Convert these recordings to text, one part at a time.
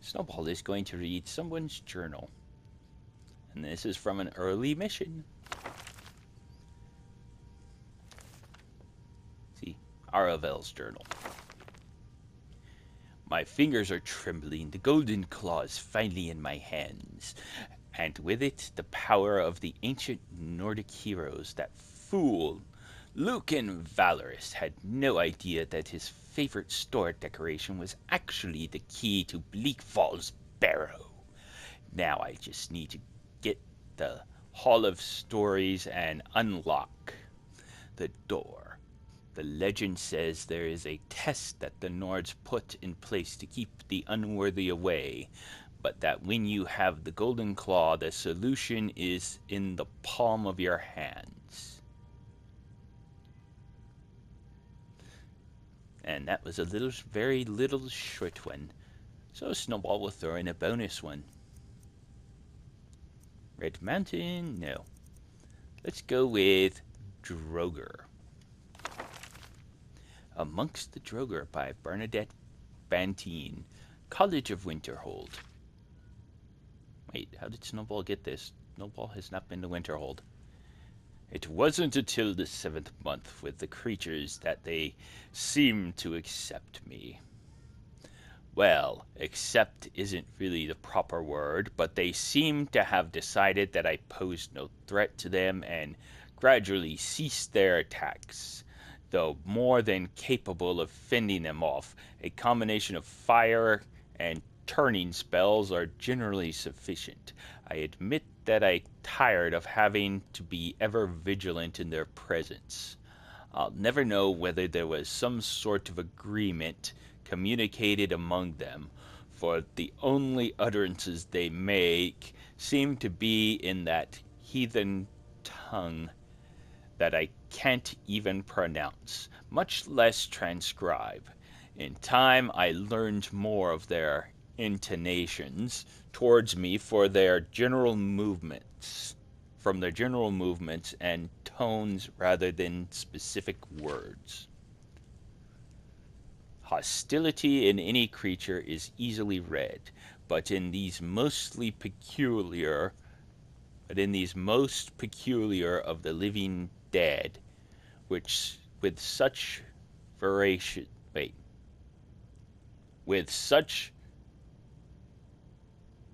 Snowball is going to read someone's journal. And this is from an early mission. See, ARVEL'S journal. My fingers are trembling, the golden claw is finally in my hands, and with it the power of the ancient Nordic heroes. That fool, Lucan Valorous, had no idea that his favorite store decoration was actually the key to Bleakfall's Barrow. Now I just need to get the Hall of Stories and unlock the door. The legend says there is a test that the Nords put in place to keep the unworthy away, but that when you have the golden claw, the solution is in the palm of your hands. And that was a very little short one. So Snowball will throw in a bonus one. Red Mountain? No. Let's go with Draugr. Amongst the Draugr by Bernadette Bantine, College of Winterhold. Wait, how did Snowball get this? Snowball has not been to Winterhold. It wasn't until the 7th month with the creatures that they seemed to accept me. Well, accept isn't really the proper word, but they seemed to have decided that I posed no threat to them and gradually ceased their attacks. Though more than capable of fending them off, a combination of fire and turning spells are generally sufficient. I admit that I tired of having to be ever vigilant in their presence. I'll never know whether there was some sort of agreement communicated among them, for the only utterances they make seem to be in that heathen tongue that I can't even pronounce, much less transcribe. In time, I learned more of their intonations towards me from their general movements and tones rather than specific words. Hostility in any creature is easily read, but in these most peculiar of the living dead, which with such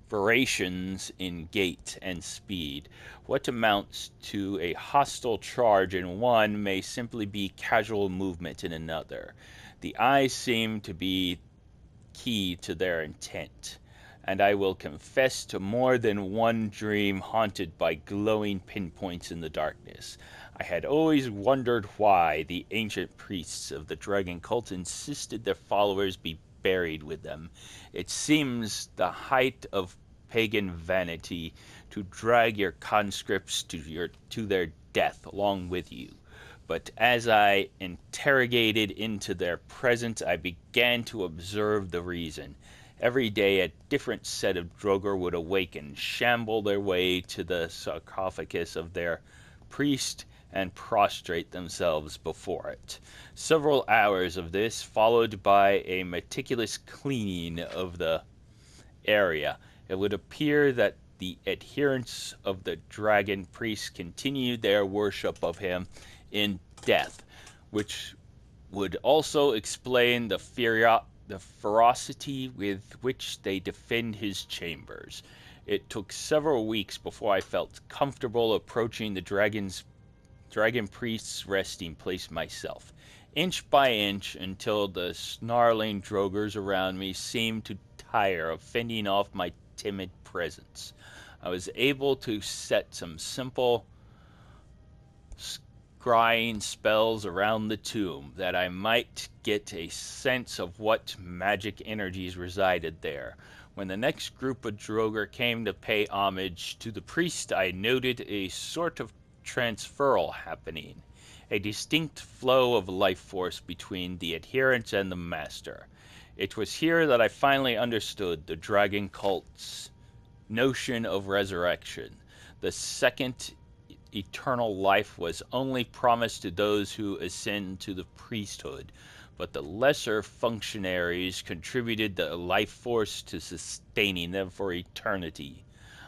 variations in gait and speed, what amounts to a hostile charge in one may simply be casual movement in another. The eyes seem to be key to their intent, and I will confess to more than one dream haunted by glowing pinpoints in the darkness. I had always wondered why the ancient priests of the dragon cult insisted their followers be buried with them. It seems the height of pagan vanity to drag your conscripts to their death along with you. But as I interrogated into their presence, I began to observe the reason. Every day a different set of Draugr would awaken, shamble their way to the sarcophagus of their priest, and prostrate themselves before it. Several hours of this, followed by a meticulous cleaning of the area. It would appear that the adherents of the dragon priest continued their worship of him in death, which would also explain the ferocity with which they defend his chambers. It took several weeks before I felt comfortable approaching the dragon priest's resting place myself, inch by inch, until the snarling Draugrs around me seemed to tire of fending off my timid presence. I was able to set some simple scrying spells around the tomb, that I might get a sense of what magic energies resided there. When the next group of Draugr came to pay homage to the priest, I noted a sort of transferal happening, a distinct flow of life force between the adherents and the master. It was here that I finally understood the dragon cult's notion of resurrection. The second eternal life was only promised to those who ascend to the priesthood, but the lesser functionaries contributed the life force to sustaining them for eternity.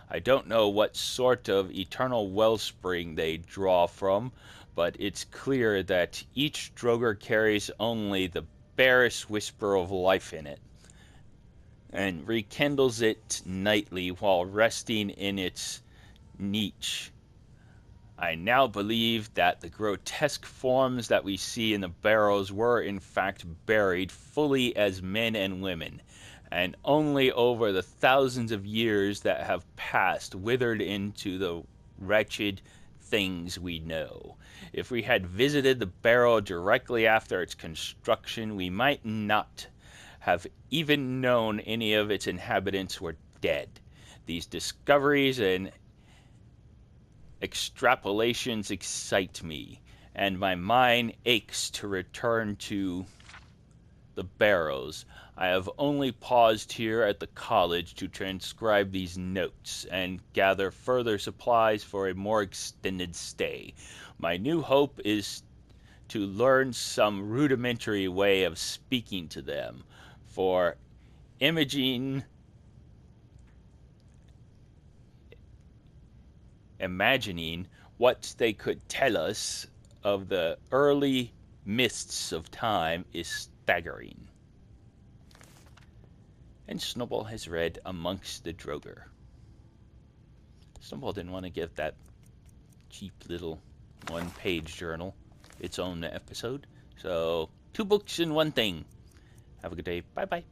I don't know what sort of eternal wellspring they draw from, but it's clear that each Draugr carries only the barest whisper of life in it, and rekindles it nightly while resting in its niche. I now believe that the grotesque forms that we see in the barrows were in fact buried fully as men and women, and only over the thousands of years that have passed withered into the wretched things we know. If we had visited the barrow directly after its construction, we might not have even known any of its inhabitants were dead. These discoveries and extrapolations excite me, and my mind aches to return to the barrows. I have only paused here at the college to transcribe these notes and gather further supplies for a more extended stay. My new hope is to learn some rudimentary way of speaking to them, for imagining what they could tell us of the early mists of time is staggering. And Snowball has read Amongst the Draugr. Snowball didn't want to give that cheap little one-page journal its own episode. So, 2 books in one thing. Have a good day. Bye-bye.